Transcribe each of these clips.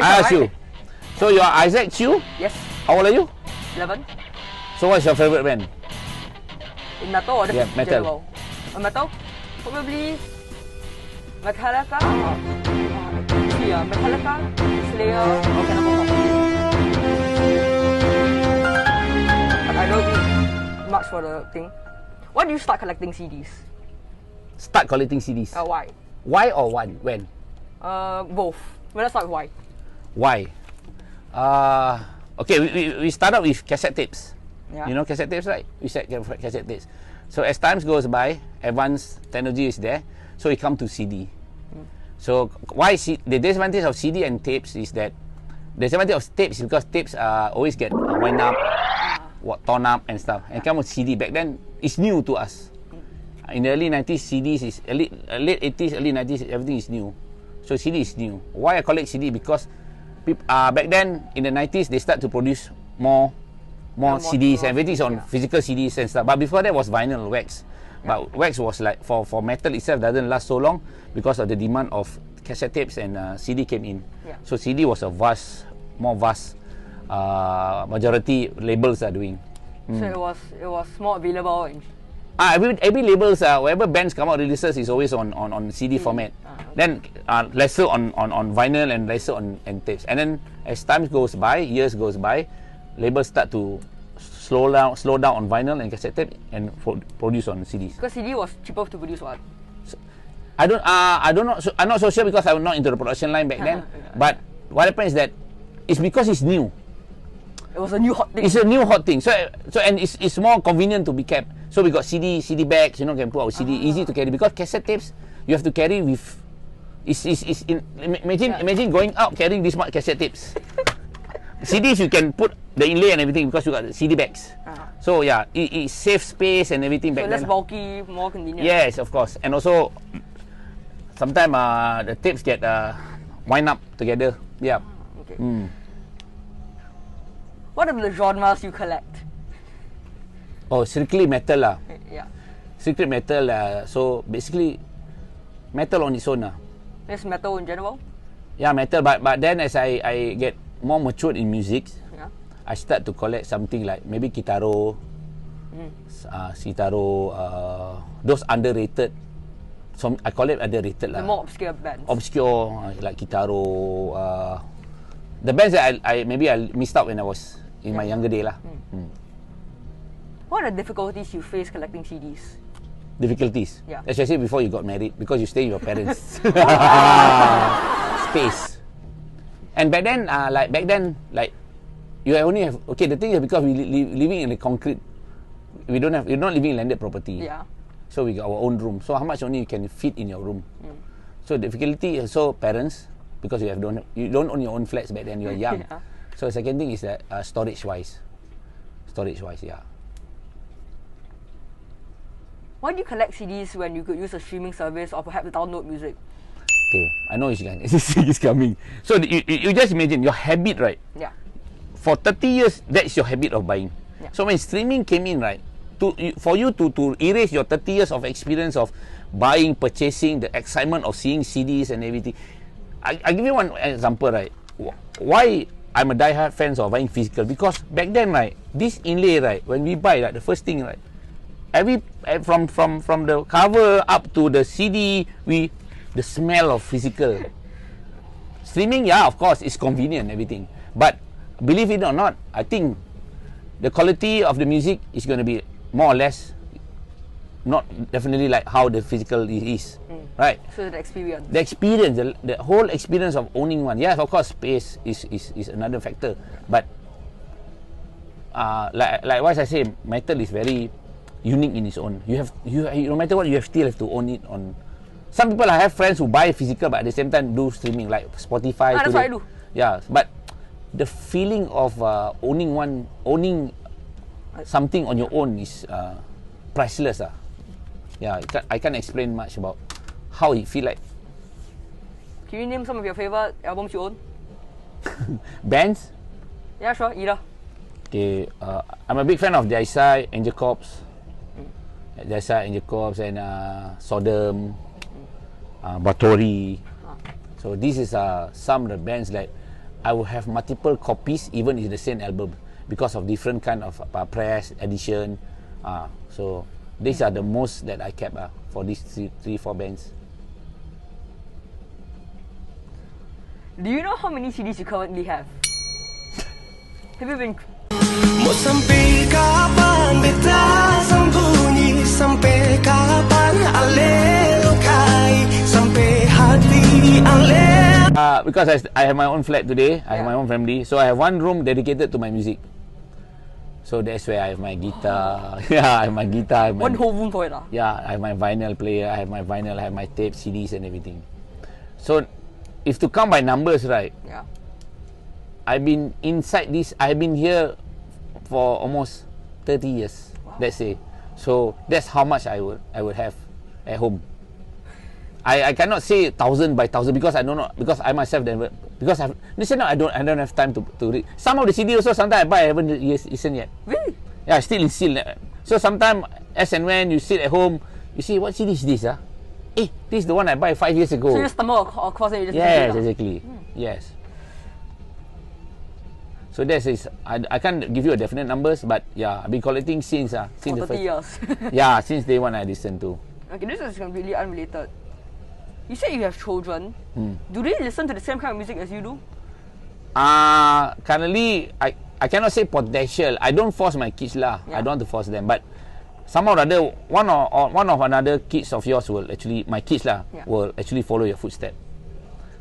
I ask you. So you are Isaac Chew? Yes. How old are you? 11. So what's your favorite band? In metal or the metal. Metal? Probably Metallica. Yeah, Metallica, Slayer, or Cannibal. But I don't need much for the thing. Why do you start collecting CDs? Start collecting CDs? Why? Why or when? Both. Well, let's start with why. Why? Okay, we start out with cassette tapes. Yeah. You know cassette tapes, right? We said cassette tapes. So as times goes by, advanced technology is there, so we come to CD. So why the disadvantage of CD and tapes is that the disadvantage of tapes is because tapes always get wind up, torn up and stuff. And come with CD back then, it's new to us. In the early 90s, CDs is late 80s, early 90s, everything is new. So CD is new. Why I collect CD? Because back then in the 90s they start to produce more CDs, and everything is on physical CDs and stuff. But before that was vinyl, wax. But wax was like for metal itself doesn't last so long because of the demand of cassette tapes, and CD came in. So CD was a more vast majority labels are doing. So it was more available. Every labels, wherever bands come out releases is always on CD format. Then lesser on vinyl and lesser on tapes. And then as time goes by, years goes by, labels start to slow down on vinyl and cassette tape and produce on CDs. Because CD was cheaper to produce, what? So, I don't know. So, I'm not so sure because I'm not into the production line back then. But what happens is that it's because it's new. It was a new hot thing. It's a new hot thing. So and it's more convenient to be kept. So we got CD bags, can put our CD, easy to carry. Because cassette tapes, you have to carry with. Imagine going out carrying this much cassette tapes. CDs you can put the inlay and everything because you got the CD bags. So yeah, it saves space and everything back then. So less bulky, more convenient. Yes, of course. And also, sometimes the tapes get wind up together. Yeah. Okay. What are the genres you collect? Oh, strictly metal lah. Yeah. Strictly metal. So basically, metal on its own lah. Just metal in general? Yeah, metal. But then as I get more matured in music, I start to collect something like maybe Kitaro, Sitaro, those underrated. So I call it underrated lah. The more obscure bands. Obscure, like Kitaro. The bands that I missed out when I was in my younger day lah. What are the difficulties you face collecting CDs? Difficulties? Yeah. Especially before you got married, because you stay with your parents. Space. And back then, you only have, okay, the thing is because we living in the concrete, we're not living in landed property. Yeah. So we got our own room. So how much only you can fit in your room? So difficulty is also parents, because you don't own your own flats back then, you're young. So the second thing is that storage wise, yeah. Why do you collect CDs when you could use a streaming service or perhaps download music? Okay, I know it's coming. So you just imagine your habit, right? Yeah. For 30 years, that's your habit of buying. Yeah. So when streaming came in, right, for you to erase your 30 years of experience of buying, purchasing, the excitement of seeing CDs and everything. I give you one example, right? Why I'm a die-hard fan of buying physical? Because back then, right, this inlay, right, when we buy, right, the first thing, right, from the cover up to the CD, the smell of physical. Streaming, yeah, of course, it's convenient and everything. But believe it or not, I think the quality of the music is going to be more or less not definitely like how the physical is, right? So the experience. The whole experience of owning one. Yes, of course, space is another factor. But like what I say, metal is very unique in its own. You no matter what, you still have to own it on. Some people, I have friends who buy physical but at the same time do streaming like Spotify. That's what I do. Yeah, but the feeling of owning something on your own is priceless. Yeah, I can't explain much about how it feel like. Can you name some of your favorite albums you own? Bands? Yeah, sure, either. Okay, I'm a big fan of Jaisa, Angel Corps. Jaisa, Angel Corps, and Sodom, Batori. So this is some of the bands that I will have multiple copies even in the same album because of different kind of press edition. So these are the most that I kept for these three, four bands. Do you know how many CDs you currently have? Have you been... Mau sampai kapan beta sembunyi, sampai kapan alelokai, sampai hati ale. Because I have my own flat today, I have my own family, so I have one room dedicated to my music. So that's where I have my guitar. Yeah, I have my guitar. One whole room for it, Yeah, I have my vinyl player, I have my vinyl, I have my tape, CDs and everything. So, if to count by numbers, right? Yeah. I've been inside this, I've been here for almost 30 years, let's say. So, that's how much I would have at home. I cannot say 1,000 by 1,000 because I don't know, because I myself never, because I don't have time to read. Some of the CD also sometimes I buy, I haven't listened yet. Really? Yeah, still in seal. So sometimes as and when you sit at home, you see what CD is this? This is the one I buy 5 years ago. So you just stumble across and you just... Yes, exactly. Yes. So that is, I can't give you a definite numbers, but yeah, I've been collecting since the 30 years. Yeah, since day one I listened to. Okay, this is completely unrelated. You said you have children. Do they listen to the same kind of music as you do? Currently, I cannot say potential. I don't force my kids lah. I don't want to force them, but somehow or other, one of another kids of yours will actually, my kids lah, will actually follow your footsteps.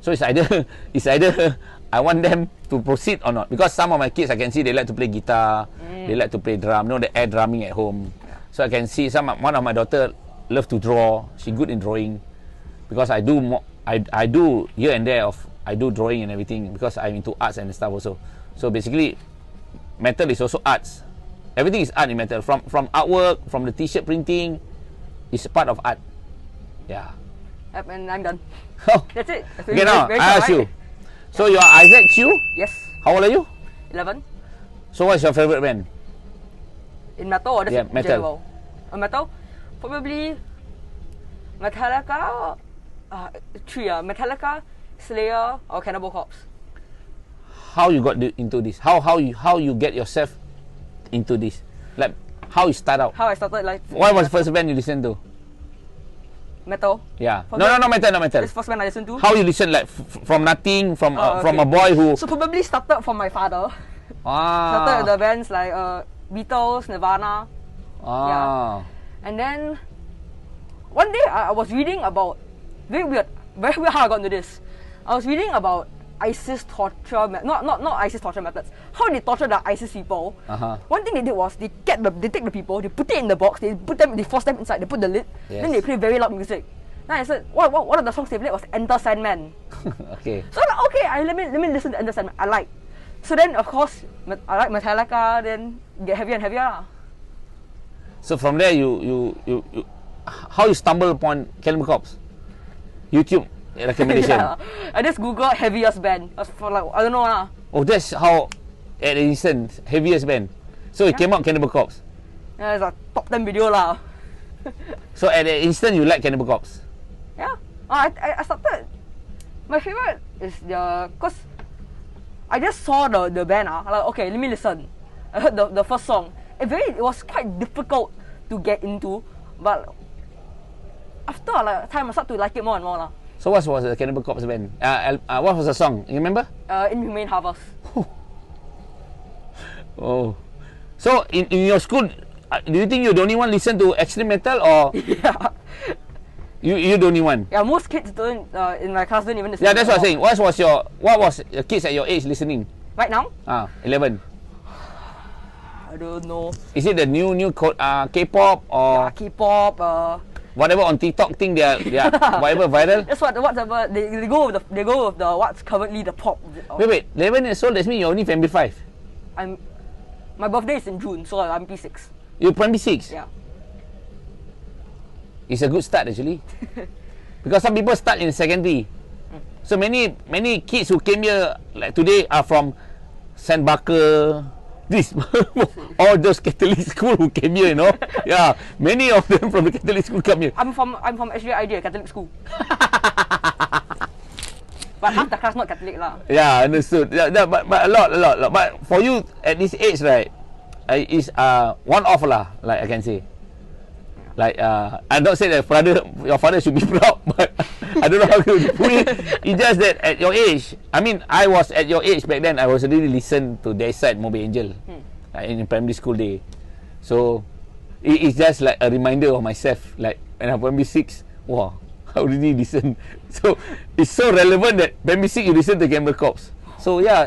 So it's either I want them to proceed or not, because some of my kids I can see they like to play guitar, they like to play drum, the air drumming at home. So I can see one of my daughter love to draw. She good in drawing, because I do I do here and there I do drawing and everything because I'm into arts and stuff also. So basically, metal is also arts. Everything is art in metal. From artwork, from the t-shirt printing, is part of art. Yeah. Yep, and I'm done. Oh. That's it. Okay, now I ask you. So you're Isaac Chu? Yes. How old are you? 11. So what's your favorite band? In metal or just in metal. general? Metal? Probably Metallica. Three. Metallica, Slayer, or Cannibal Corpse. How you got into this? How you get yourself into this? Like how you start out? How I started like. What was the first band you listened to? Metal. Yeah. No, not metal. This first band I listened to. How you listen, like from nothing, from a boy who. So probably started from my father. Started with the bands like Beatles, Nirvana. Yeah. And then one day I was reading about, very weird how I got into this. I was reading about ISIS torture, not ISIS torture methods. How they torture the ISIS people. One thing they did was they take the people, they put it in the box, they force them inside, they put the lid, then they play very loud music. Then I said, what are the songs they played? Was Enter Sandman. Okay. So I'm like, okay, let me listen to Enter Sandman. I like. So then of course I like Metallica. Then get heavier and heavier. So from there you how you stumble upon Cannibal Corpse? YouTube recommendation. I just googled heaviest band. For like, I don't know lah. Oh, that's how at the instant heaviest band. So it came out Cannibal Corpse. Yeah, it's a top 10 video lah. So at the instant you like Cannibal Corpse. Yeah. I started. My favorite is cause I just saw the band. Like, okay, let me listen. I heard the first song. It was quite difficult to get into, but after time I started to like it more and more lah. So what was the Cannibal Corpse band? What was the song? You remember? Inhumane Harvest. Oh. So in your school, do you think you're the only one listen to extreme metal or? Yeah. You're the only one. Yeah, most kids don't in my class don't even listen. Yeah, that's what I'm saying. What was your kids at your age listening? Right now? 11. I don't know. Is it the new K-pop or? Yeah, K-pop. Whatever on TikTok thing they are whatever viral. That's whatever they go with the what's currently the pop. Wait, 11 years old. That means you're only primary 5. My birthday is in June, so I'm P6. You're primary 6. Yeah. It's a good start actually, because some people start in secondary. So many kids who came here like today are from Saint Barker. This all those Catholic school who came here, yeah, many of them from the Catholic school come here. I'm from HJID, Catholic school. But half the class not Catholic lah. Yeah, understood. But a lot. But for you at this age, right, is one off lah. Like I can say. Like I don't say that your father should be proud, but I don't know how to put it. It's just that at your age, I mean, I was at your age back then. I was really listen to their side, Moby Angel, in primary school day. So it's just like a reminder of myself. Like when I'm primary 6, wow. I already listen. So it's so relevant that primary 6 you listen to Cannibal Corpse. So yeah,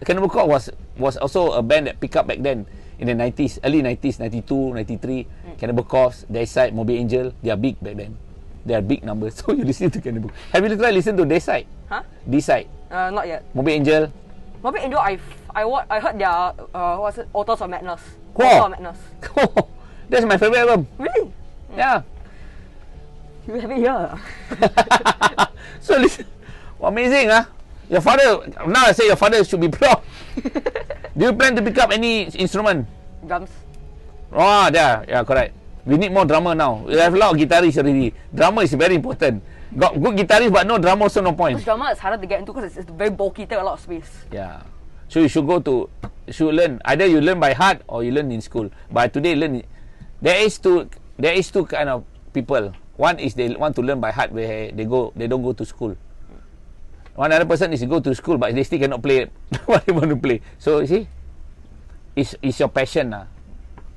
Cannibal Corpse was also a band that picked up back then in the 90s, early 90s, 92, 93. Cannibal Corpse, Their Side, Moby Angel, they are big back then. They are big numbers. So you listen to Cannibal. Have you tried listen to Their Side? Huh? D-Side. Not yet. Moby Angel. Moby Angel, I heard their what's it? Authors of Madness. Wow. Authors of Madness. That's my favorite album. Really? Yeah. You have it here. So listen, amazing, huh? Your father, now I say your father should be proud. Do you plan to pick up any instrument? Drums. Oh, yeah, correct. We need more drummer now. We have a lot of guitarists already. Drummer is very important. Got good guitarists, but no drummer, also no point. Because drummer is harder to get into because it's very bulky, take a lot of space. Yeah. So you should learn. Either you learn by heart or you learn in school. But today, there is two kind of people. One is they want to learn by heart, where they don't go to school. One other person is to go to school, but they still cannot play what they want to play. So you see, it's your passion lah.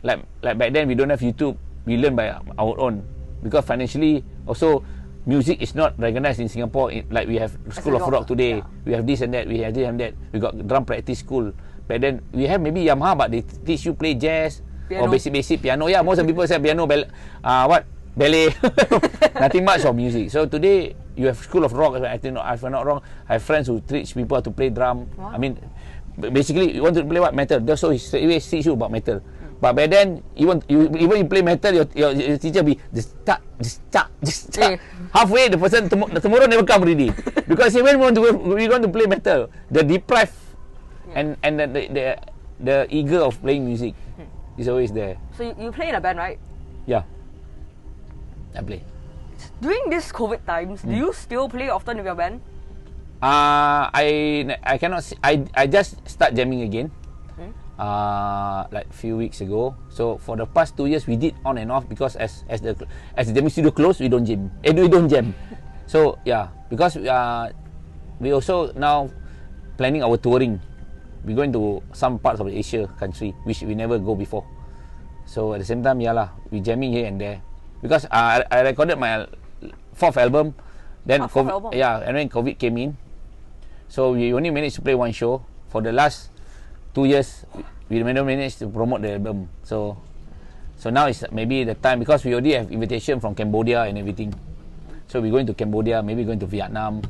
Like back then we don't have YouTube, we learn by our own, because financially also music is not recognized in Singapore. Like we have School of Rock today, we have this and that, we have this and that. We got drum practice school. Back then we have maybe Yamaha, but they teach you play jazz, piano, or basic piano. Yeah, most of the people say piano, ballet, nothing much of music. So today you have School of Rock. I think, if I'm not wrong, I have friends who teach people how to play drum. Wow. I mean, basically you want to play what? Metal. So he always teach you about metal. But back then, even you play metal, your teacher be just halfway the person tomorrow never come already, because he when we want to play metal, the deprived and the eager of playing music is always there. So you play in a band, right? Yeah. I play. During this COVID times, do you still play often with your band? I cannot. I just start jamming again. Like few weeks ago. So for the past 2 years, we did on and off, because as the jamming studio closed, we don't jam. We don't jam. So yeah, because we also now planning our touring. We're going to some parts of the Asia country which we never go before. So at the same time, yeah lah, we jamming here and there. Because I recorded my 4th album, then COVID, and then COVID came in, so we only managed to play one show. For the last 2 years, we never managed to promote the album. So now it's maybe the time, because we already have invitation from Cambodia and everything. So we're going to Cambodia, maybe going to Vietnam.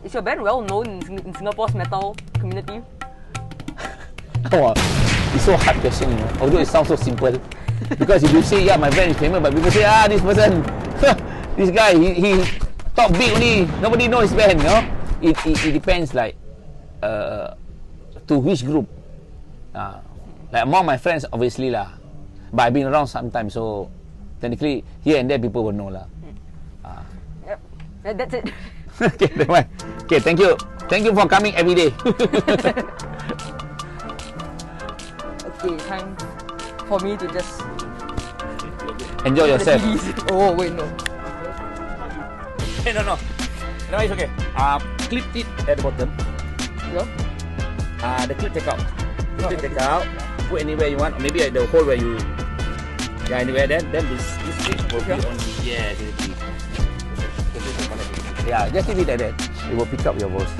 Is your band well known in Singapore's metal community? Oh, it's so hard question, you know. Although it sounds so simple. Because if you say, yeah, my band is famous, but people say, this person, this guy, he talk big only, nobody knows his band, you know. It depends, like, to which group. Like among my friends, obviously lah, but I've been around sometimes, so technically here and there people will know lah. Yep, that's it. Okay, thank you for coming every day. Okay, time for me to just enjoy yourself. Oh wait, no. Hey, no, it's okay. Clip it at the bottom. Yeah. The clip take out. Take out. Put anywhere you want. Or maybe at the hole where you. Yeah, anywhere. Then this clip will be on. Yeah, yeah. Just leave it like that. It will pick up your voice.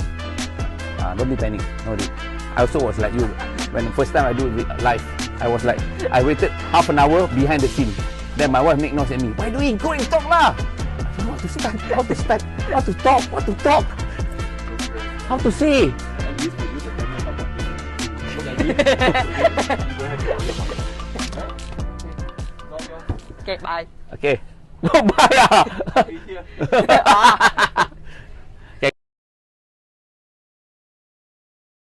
Don't be panic. No need. I also was like you. When the first time I do it live, I was like, I waited half an hour behind the scene. Then my wife make noise at me. Why do you go and talk lah? I don't know how to start, how to talk, how to say. Okay, bye. Okay. No, bye lah.